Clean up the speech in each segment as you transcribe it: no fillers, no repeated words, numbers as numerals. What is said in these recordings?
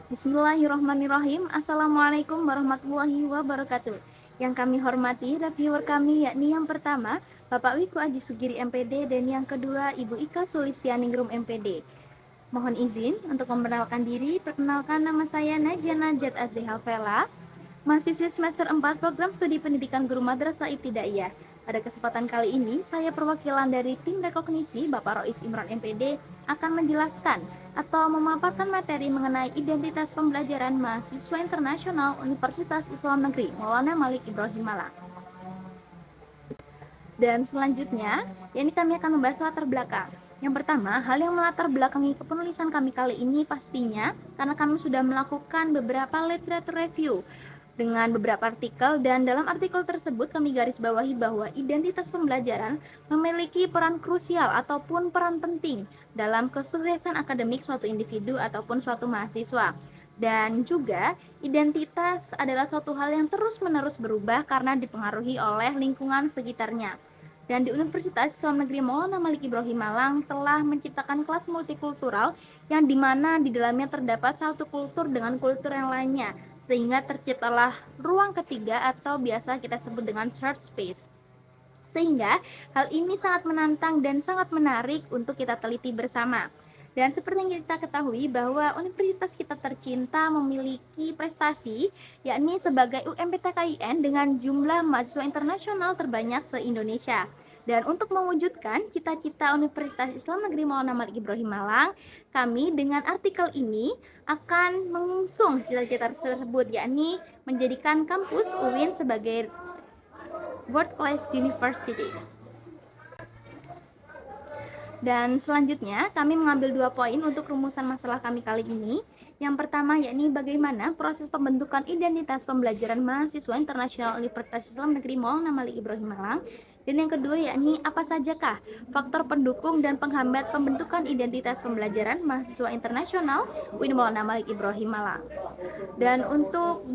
Bismillahirrahmanirrahim. Assalamualaikum warahmatullahi wabarakatuh. Yang kami hormati reviewer kami yakni yang pertama Bapak Wiku Aji Sugiri MPD dan yang kedua Ibu Ika Sulistianingrum MPD. Mohon izin untuk memperkenalkan diri. Perkenalkan, nama saya Najah Najat Azihal Vela, mahasiswi semester 4 program studi pendidikan guru madrasah ibtidaiyah. Pada kesempatan kali ini, saya perwakilan dari tim rekognisi Bapak Rois Imron MPD akan menjelaskan atau memaparkan materi mengenai identitas pembelajaran mahasiswa internasional Universitas Islam Negeri Maulana Malik Ibrahim Malang. Dan selanjutnya, ini kami akan membahas latar belakang. Yang pertama, hal yang melatar belakangi kepenulisan kami kali ini pastinya karena kami sudah melakukan beberapa literatur review dengan beberapa artikel, dan dalam artikel tersebut kami garis bawahi bahwa identitas pembelajaran memiliki peran krusial ataupun peran penting dalam kesuksesan akademik suatu individu ataupun suatu mahasiswa. Dan juga identitas adalah suatu hal yang terus-menerus berubah karena dipengaruhi oleh lingkungan sekitarnya. Dan di Universitas Islam Negeri Maulana Malik Ibrahim Malang telah menciptakan kelas multikultural yang dimana di dalamnya terdapat satu kultur dengan kultur yang lainnya, sehingga terciptalah ruang ketiga atau biasa kita sebut dengan shared space. Sehingga hal ini sangat menantang dan sangat menarik untuk kita teliti bersama. Dan seperti yang kita ketahui bahwa universitas kita tercinta memiliki prestasi yakni sebagai UMPTKIN dengan jumlah mahasiswa internasional terbanyak se-Indonesia. Dan untuk mewujudkan cita-cita Universitas Islam Negeri Maulana Malik Ibrahim Malang, kami dengan artikel ini akan mengusung cita-cita tersebut, yakni menjadikan kampus UIN sebagai World Class University. Dan selanjutnya kami mengambil 2 poin untuk rumusan masalah kami kali ini. Yang pertama yakni bagaimana proses pembentukan identitas pembelajaran mahasiswa internasional Universitas Islam Negeri Maulana Malik Ibrahim Malang. Dan yang kedua yakni apa sajakah faktor pendukung dan penghambat pembentukan identitas pembelajaran mahasiswa internasional UIN Maulana Malik Ibrahim Malang. Dan untuk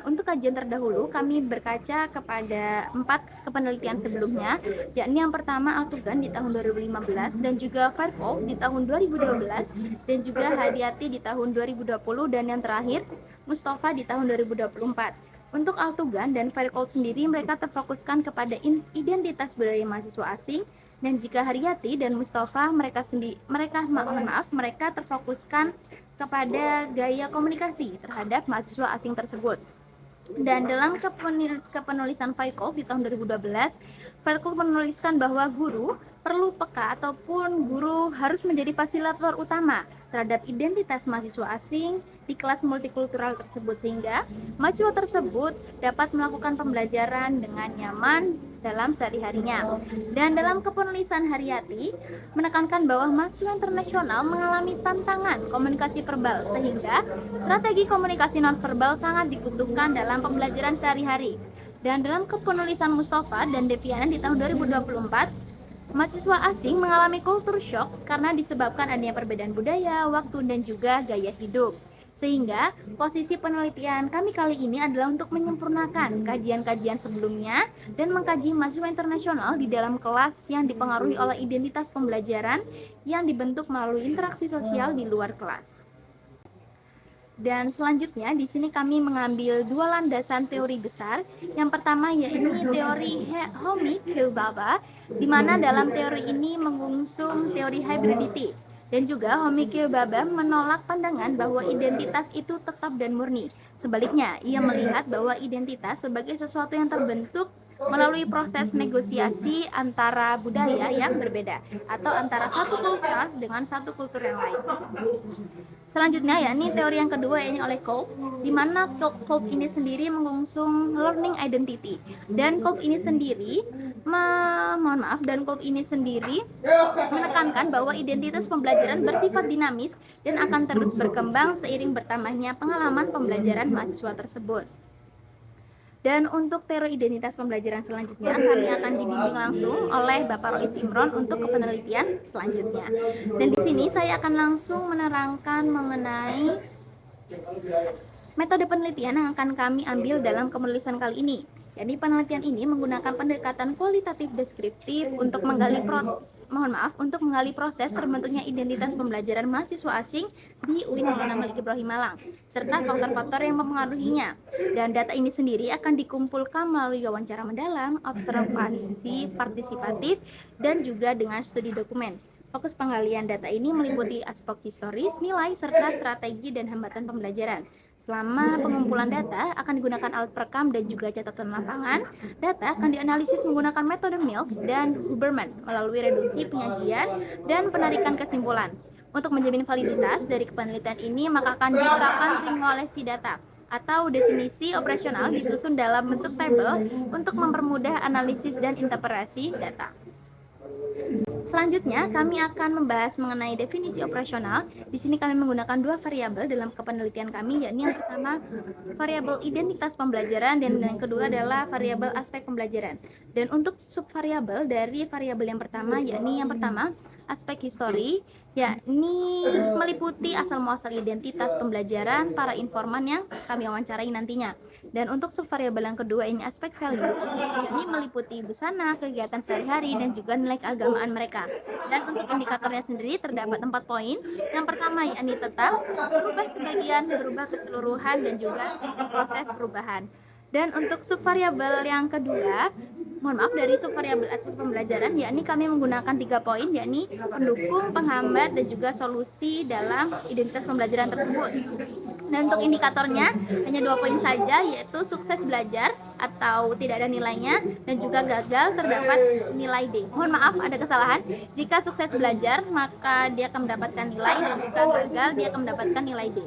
untuk kajian terdahulu kami berkaca kepada 4 kepenelitian sebelumnya, yakni yang pertama Altugan di tahun 2015 dan juga Fairclough di tahun 2012 dan juga Hadiati di tahun 2020 dan yang terakhir Mustafa di tahun 2024. Untuk Altugan dan Fairclough sendiri mereka terfokuskan kepada identitas budaya mahasiswa asing, dan jika Haryati dan Mustafa mereka terfokuskan kepada gaya komunikasi terhadap mahasiswa asing tersebut. Dan dalam kepenulisan Fairclough di tahun 2012, Fairclough menuliskan bahwa guru perlu peka ataupun guru harus menjadi fasilitator utama terhadap identitas mahasiswa asing di kelas multikultural tersebut, sehingga mahasiswa tersebut dapat melakukan pembelajaran dengan nyaman dalam sehari-harinya. Dan dalam kepenulisan Haryati menekankan bahwa mahasiswa internasional mengalami tantangan komunikasi verbal, sehingga strategi komunikasi nonverbal sangat dibutuhkan dalam pembelajaran sehari-hari. Dan dalam kepenulisan Mustafa dan Deviana di tahun 2024, mahasiswa asing mengalami culture shock karena disebabkan adanya perbedaan budaya, waktu, dan juga gaya hidup. Sehingga posisi penelitian kami kali ini adalah untuk menyempurnakan kajian-kajian sebelumnya dan mengkaji mahasiswa internasional di dalam kelas yang dipengaruhi oleh identitas pembelajaran yang dibentuk melalui interaksi sosial di luar kelas. Dan selanjutnya di sini kami mengambil 2 landasan teori besar. Yang pertama yaitu teori Homi Kiyobaba, di mana dalam teori ini mengusung teori hybridity. Dan juga Homi Kiyobaba menolak pandangan bahwa identitas itu tetap dan murni. Sebaliknya, ia melihat bahwa identitas sebagai sesuatu yang terbentuk melalui proses negosiasi antara budaya yang berbeda atau antara satu kultur dengan satu kultur yang lain. Selanjutnya yakni teori yang kedua yakni oleh Kolb, di mana Kolb ini sendiri mengusung learning identity, dan Kolb ini sendiri menekankan bahwa identitas pembelajaran bersifat dinamis dan akan terus berkembang seiring bertambahnya pengalaman pembelajaran mahasiswa tersebut. Dan untuk teori identitas pembelajaran selanjutnya kami akan dibimbing langsung oleh Bapak Rois Imron untuk penelitian selanjutnya. Dan di sini saya akan langsung menerangkan mengenai metode penelitian yang akan kami ambil dalam penulisan kali ini, Jadi penelitian ini menggunakan pendekatan kualitatif deskriptif untuk menggali proses terbentuknya identitas pembelajaran mahasiswa asing di UIN Maulana Malik Ibrahim Malang serta faktor-faktor yang mempengaruhinya. Dan data ini sendiri akan dikumpulkan melalui wawancara mendalam, observasi partisipatif, dan juga dengan studi dokumen. Fokus penggalian data ini meliputi aspek historis, nilai, serta strategi dan hambatan pembelajaran. Selama pengumpulan data akan digunakan alat perekam dan juga catatan lapangan. Data akan dianalisis menggunakan metode Mills dan Huberman melalui reduksi, penyajian, dan penarikan kesimpulan. Untuk menjamin validitas dari penelitian ini, maka akan diterapkan triangulasi data atau definisi operasional disusun dalam bentuk tabel untuk mempermudah analisis dan interpretasi data. Selanjutnya, kami akan membahas mengenai definisi operasional. Di sini kami menggunakan dua variabel dalam kepenelitian kami, yakni yang pertama variabel identitas pembelajaran dan yang kedua adalah variabel aspek pembelajaran. Dan untuk subvariabel dari variabel yang pertama, yakni yang pertama aspek histori, yakni meliputi asal muasal identitas pembelajaran para informan yang kami wawancarai nantinya. Dan untuk subvariabel yang kedua ini aspek value, yakni meliputi busana, kegiatan sehari-hari, dan juga nilai keagamaan mereka. Dan untuk indikatornya sendiri terdapat 4 poin. Yang pertama yakni tetap, berubah sebagian, berubah keseluruhan, dan juga proses perubahan. Dan untuk subvariabel yang kedua, dari subvariabel aspek pembelajaran, yakni kami menggunakan 3 poin, yakni pendukung, penghambat, dan juga solusi dalam identitas pembelajaran tersebut. Dan untuk indikatornya hanya 2 poin saja, yaitu sukses belajar atau tidak ada nilainya, dan juga gagal terdapat nilai D. Mohon maaf ada kesalahan. Jika sukses belajar maka dia akan mendapatkan nilai, dan jika gagal dia akan mendapatkan nilai D.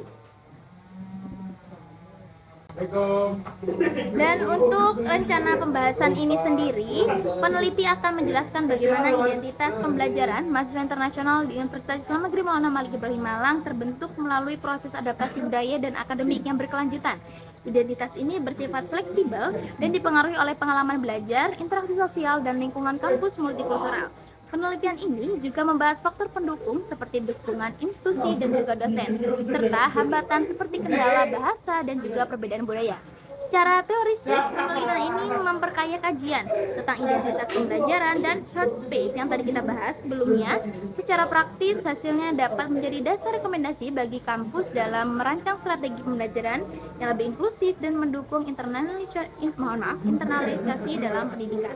Dan untuk rencana pembahasan ini sendiri, peneliti akan menjelaskan bagaimana identitas pembelajaran mahasiswa internasional di Universitas Islam Negeri Maulana Malik Ibrahim Malang terbentuk melalui proses adaptasi budaya dan akademik yang berkelanjutan. Identitas ini bersifat fleksibel dan dipengaruhi oleh pengalaman belajar, interaksi sosial, dan lingkungan kampus multikultural. Penelitian ini juga membahas faktor pendukung seperti dukungan institusi dan juga dosen, serta hambatan seperti kendala bahasa dan juga perbedaan budaya. Secara teoristis, penelitian ini memperkaya kajian tentang identitas pembelajaran dan shared space yang tadi kita bahas sebelumnya. Secara praktis, hasilnya dapat menjadi dasar rekomendasi bagi kampus dalam merancang strategi pembelajaran yang lebih inklusif dan mendukung internalisasi dalam pendidikan.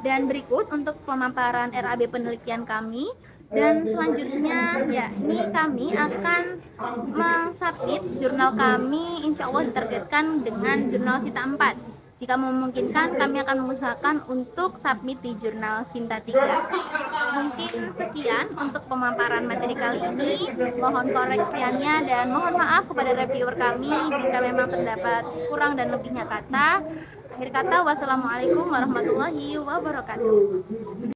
Dan berikut untuk pemaparan RAB penelitian kami. Dan selanjutnya yakni kami akan mensubmit jurnal kami, insya Allah ditargetkan dengan jurnal Sinta 4. Jika memungkinkan kami akan mengusahakan untuk submit di jurnal Sinta 3. Mungkin sekian untuk pemaparan materi kali ini. Mohon koreksiannya dan mohon maaf kepada reviewer kami jika memang terdapat kurang dan lebihnya kata. Akhir kata, wassalamualaikum warahmatullahi wabarakatuh.